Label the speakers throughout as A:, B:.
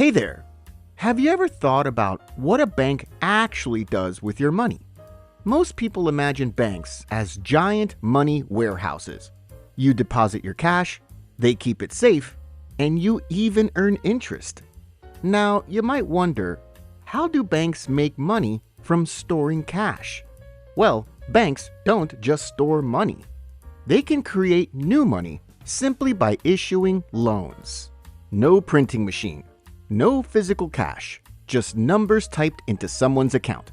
A: Hey there! Have you ever thought about what a bank actually does with your money? Most people imagine banks as giant money warehouses. You deposit your cash, they keep it safe, and you even earn interest. Now, you might wonder, how do banks make money from storing cash? Well, banks don't just store money. They can create new money simply by issuing loans. No printing machine, no physical cash, just numbers typed into someone's account.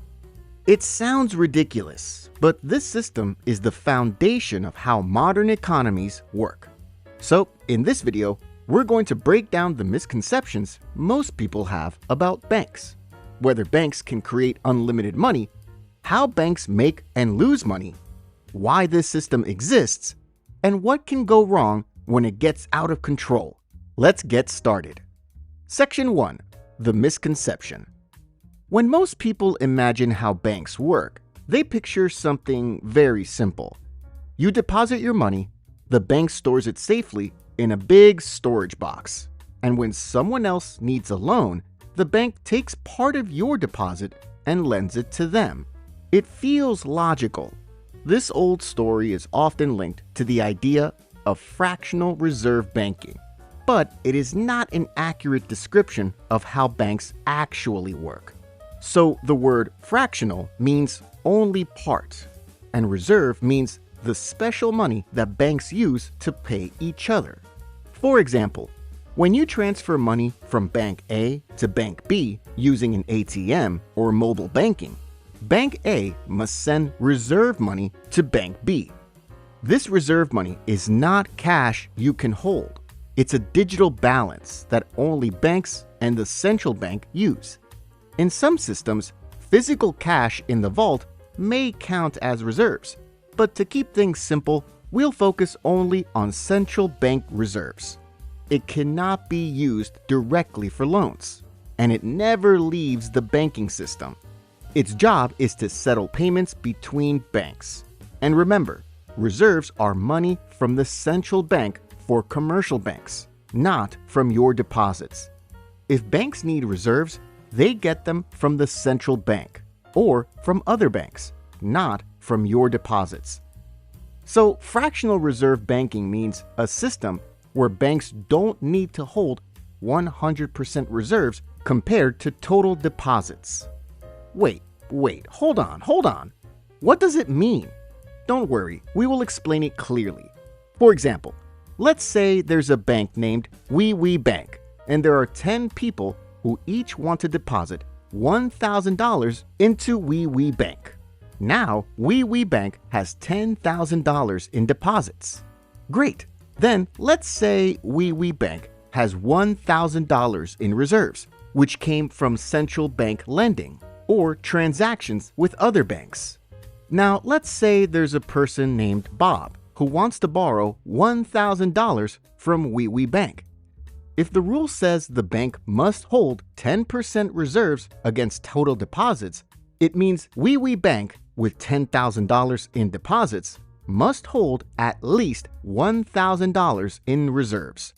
A: It sounds ridiculous, but this system is the foundation of how modern economies work. So, in this video, we're going to break down the misconceptions most people have about banks. Whether banks can create unlimited money, how banks make and lose money, why this system exists, and what can go wrong when it gets out of control. Let's get started. Section 1. The Misconception. When most people imagine how banks work, they picture something very simple. You deposit your money, the bank stores it safely in a big storage box, and when someone else needs a loan, the bank takes part of your deposit and lends it to them. It feels logical. This old story is often linked to the idea of fractional reserve banking, but it is not an accurate description of how banks actually work. So the word fractional means only part, and reserve means the special money that banks use to pay each other. For example, when you transfer money from Bank A to Bank B using an ATM or mobile banking, Bank A must send reserve money to Bank B. This reserve money is not cash you can hold. It's a digital balance that only banks and the central bank use. In some systems, physical cash in the vault may count as reserves, but to keep things simple, we'll focus only on central bank reserves. It cannot be used directly for loans, and it never leaves the banking system. Its job is to settle payments between banks. And remember, reserves are money from the central bank for commercial banks, not from your deposits. If banks need reserves, they get them from the central bank or from other banks, not from your deposits. So, fractional reserve banking means a system where banks don't need to hold 100% reserves compared to total deposits. Wait, hold on. What does it mean? Don't worry, we will explain it clearly. For example, let's say there's a bank named We Bank, and there are 10 people who each want to deposit $1,000 into We Bank. Now, We Bank has $10,000 in deposits. Great! Then let's say We Bank has $1,000 in reserves, which came from central bank lending or transactions with other banks. Now, let's say there's a person named Bob who wants to borrow $1,000 from We Bank. If the rule says the bank must hold 10% reserves against total deposits, it means We Bank with $10,000 in deposits must hold at least $1,000 in reserves.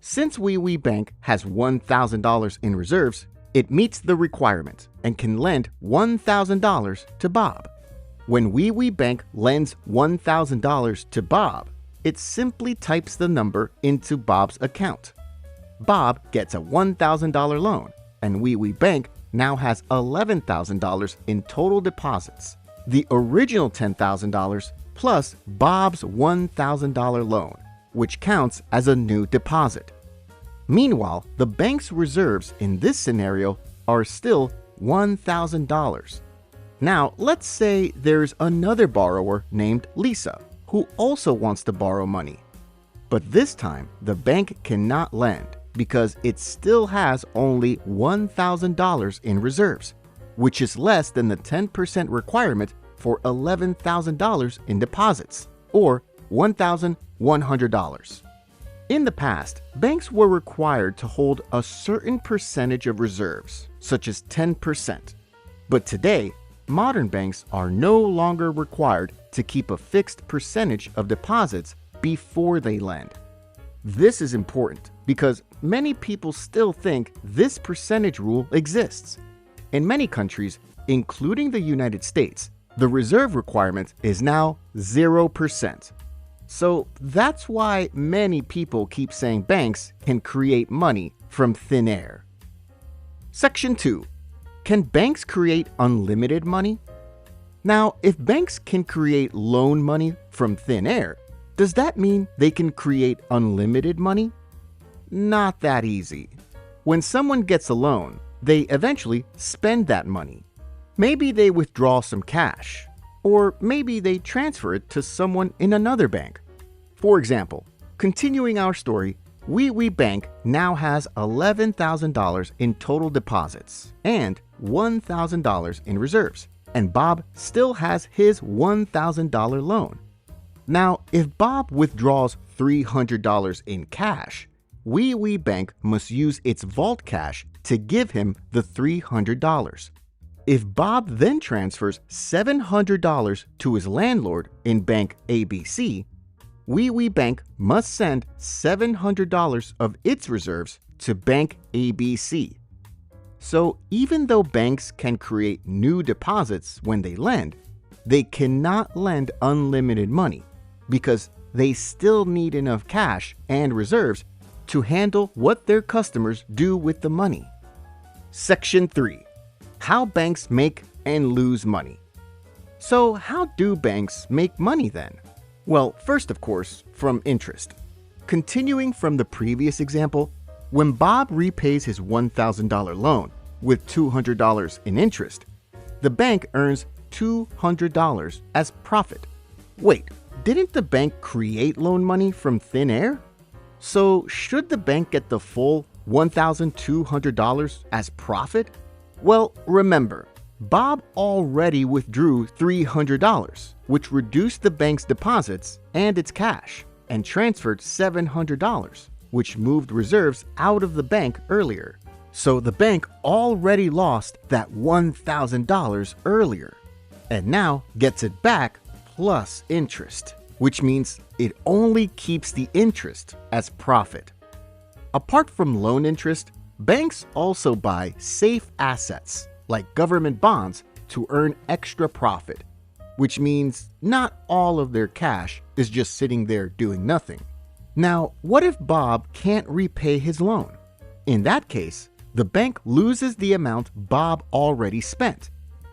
A: Since We Bank has $1,000 in reserves, it meets the requirement and can lend $1,000 to Bob. When We Bank lends $1,000 to Bob, it simply types the number into Bob's account. Bob gets a $1,000 loan, and We Bank now has $11,000 in total deposits. The original $10,000 plus Bob's $1,000 loan, which counts as a new deposit. Meanwhile, the bank's reserves in this scenario are still $1,000. Now, let's say there's another borrower named Lisa who also wants to borrow money. But this time, the bank cannot lend because it still has only $1,000 in reserves, which is less than the 10% requirement for $11,000 in deposits, or $1,100. In the past, banks were required to hold a certain percentage of reserves, such as 10%. But today, modern banks are no longer required to keep a fixed percentage of deposits before they lend. This is important because many people still think this percentage rule exists. In many countries, including the United States, the reserve requirement is now 0%. So that's why many people keep saying banks can create money from thin air. Section 2. Can banks create unlimited money? Now, if banks can create loan money from thin air, does that mean they can create unlimited money? Not that easy. When someone gets a loan, they eventually spend that money. Maybe they withdraw some cash, or maybe they transfer it to someone in another bank. For example, continuing our story, Wee Bank now has $11,000 in total deposits and $1,000 in reserves, and Bob still has his $1,000 loan. Now, if Bob withdraws $300 in cash, Wee Bank must use its vault cash to give him the $300. If Bob then transfers $700 to his landlord in Bank ABC, Wee Bank must send $700 of its reserves to Bank ABC. So even though banks can create new deposits when they lend, they cannot lend unlimited money because they still need enough cash and reserves to handle what their customers do with the money. Section 3. How banks make and lose money. So how do banks make money then? Well, first of course, from interest. Continuing from the previous example, when Bob repays his $1,000 loan with $200 in interest, the bank earns $200 as profit. Wait, didn't the bank create loan money from thin air? So should the bank get the full $1,200 as profit? Well, remember, Bob already withdrew $300, which reduced the bank's deposits and its cash, and transferred $700, which moved reserves out of the bank earlier. So the bank already lost that $1,000 earlier, and now gets it back plus interest, which means it only keeps the interest as profit. Apart from loan interest, banks also buy safe assets like government bonds to earn extra profit, which means not all of their cash is just sitting there doing nothing. Now, what if Bob can't repay his loan? In that case, the bank loses the amount Bob already spent,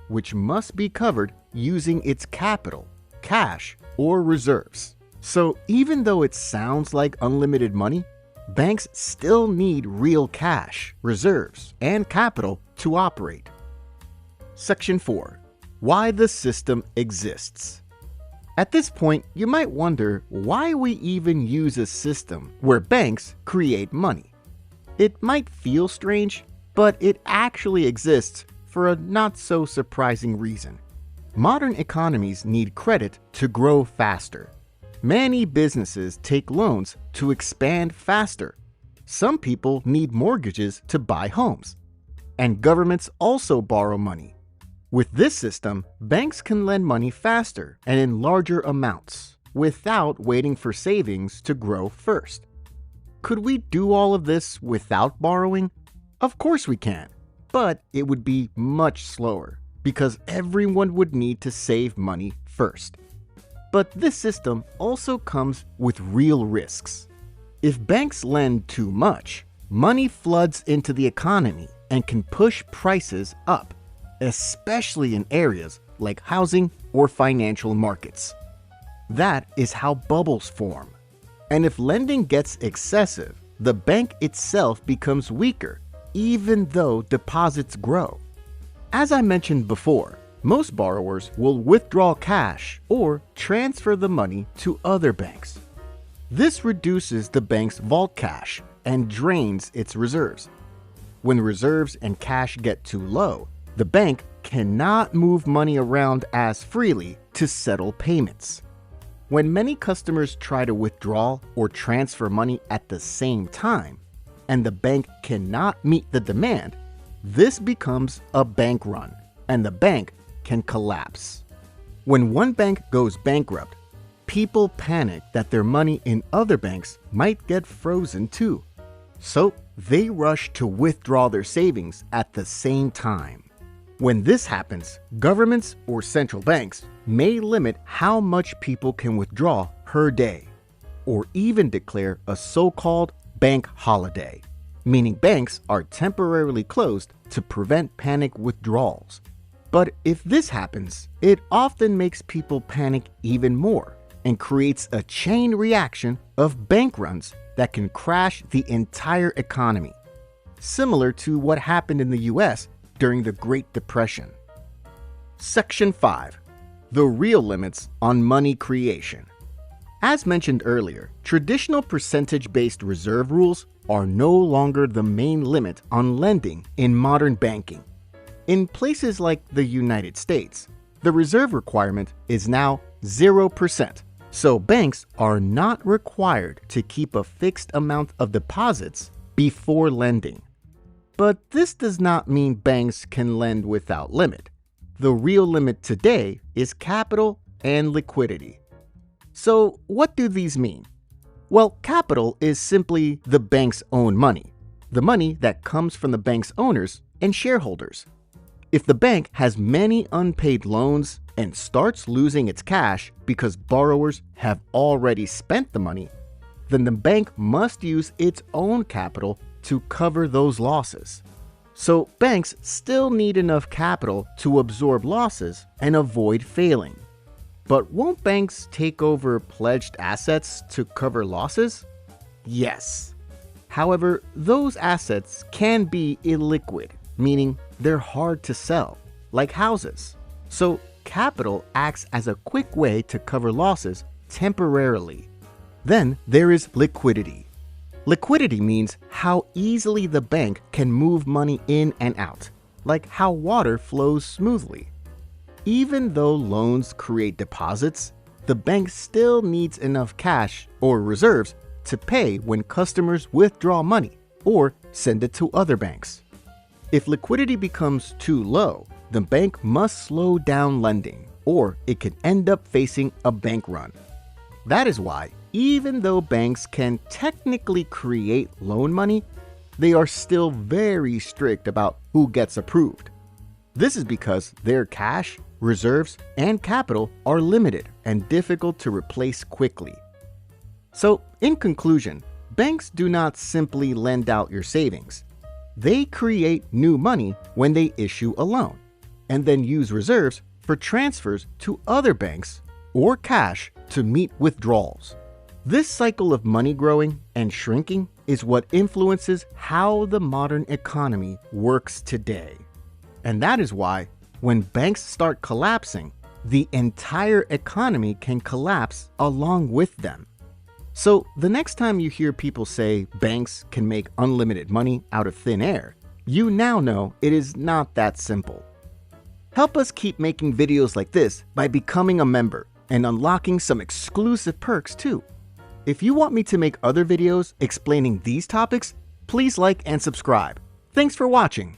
A: which must be covered using its capital, cash, or reserves. So even though it sounds like unlimited money, banks still need real cash, reserves, and capital to operate. Section 4. Why the system exists. At this point, you might wonder why we even use a system where banks create money. It might feel strange, but it actually exists for a not-so-surprising reason. Modern economies need credit to grow faster. Many businesses take loans to expand faster. Some people need mortgages to buy homes. And governments also borrow money. With this system, banks can lend money faster and in larger amounts without waiting for savings to grow first. Could we do all of this without borrowing? Of course we can, but it would be much slower because everyone would need to save money first. But this system also comes with real risks. If banks lend too much, money floods into the economy and can push prices up, especially in areas like housing or financial markets. That is how bubbles form. And if lending gets excessive, the bank itself becomes weaker, even though deposits grow. As I mentioned before, most borrowers will withdraw cash or transfer the money to other banks. This reduces the bank's vault cash and drains its reserves. When reserves and cash get too low, the bank cannot move money around as freely to settle payments. When many customers try to withdraw or transfer money at the same time, and the bank cannot meet the demand, this becomes a bank run, and the bank can collapse. When one bank goes bankrupt, people panic that their money in other banks might get frozen too. So they rush to withdraw their savings at the same time. When this happens, governments or central banks may limit how much people can withdraw per day, or even declare a so-called bank holiday, meaning banks are temporarily closed to prevent panic withdrawals. But if this happens, it often makes people panic even more and creates a chain reaction of bank runs that can crash the entire economy, similar to what happened in the US during the Great Depression. Section 5. The real limits on money creation. As mentioned earlier, traditional percentage-based reserve rules are no longer the main limit on lending in modern banking. In places like the United States, the reserve requirement is now 0%, so banks are not required to keep a fixed amount of deposits before lending. But this does not mean banks can lend without limit. The real limit today is capital and liquidity. So what do these mean? Well, capital is simply the bank's own money, the money that comes from the bank's owners and shareholders. If the bank has many unpaid loans and starts losing its cash because borrowers have already spent the money, then the bank must use its own capital to cover those losses. So banks still need enough capital to absorb losses and avoid failing. But won't banks take over pledged assets to cover losses? Yes. However, those assets can be illiquid, meaning they're hard to sell, like houses. So capital acts as a quick way to cover losses temporarily. Then there is liquidity. Liquidity means how easily the bank can move money in and out, like how water flows smoothly. Even though loans create deposits, the bank still needs enough cash or reserves to pay when customers withdraw money or send it to other banks. If liquidity becomes too low, the bank must slow down lending, or it could end up facing a bank run. That is why, even though banks can technically create loan money, they are still very strict about who gets approved. This is because their cash, reserves, and capital are limited and difficult to replace quickly. So, in conclusion, banks do not simply lend out your savings. They create new money when they issue a loan, and then use reserves for transfers to other banks or cash to meet withdrawals. This cycle of money growing and shrinking is what influences how the modern economy works today. And that is why, when banks start collapsing, the entire economy can collapse along with them. So the next time you hear people say banks can make unlimited money out of thin air, you now know it is not that simple. Help us keep making videos like this by becoming a member and unlocking some exclusive perks too. If you want me to make other videos explaining these topics, please like and subscribe. Thanks for watching.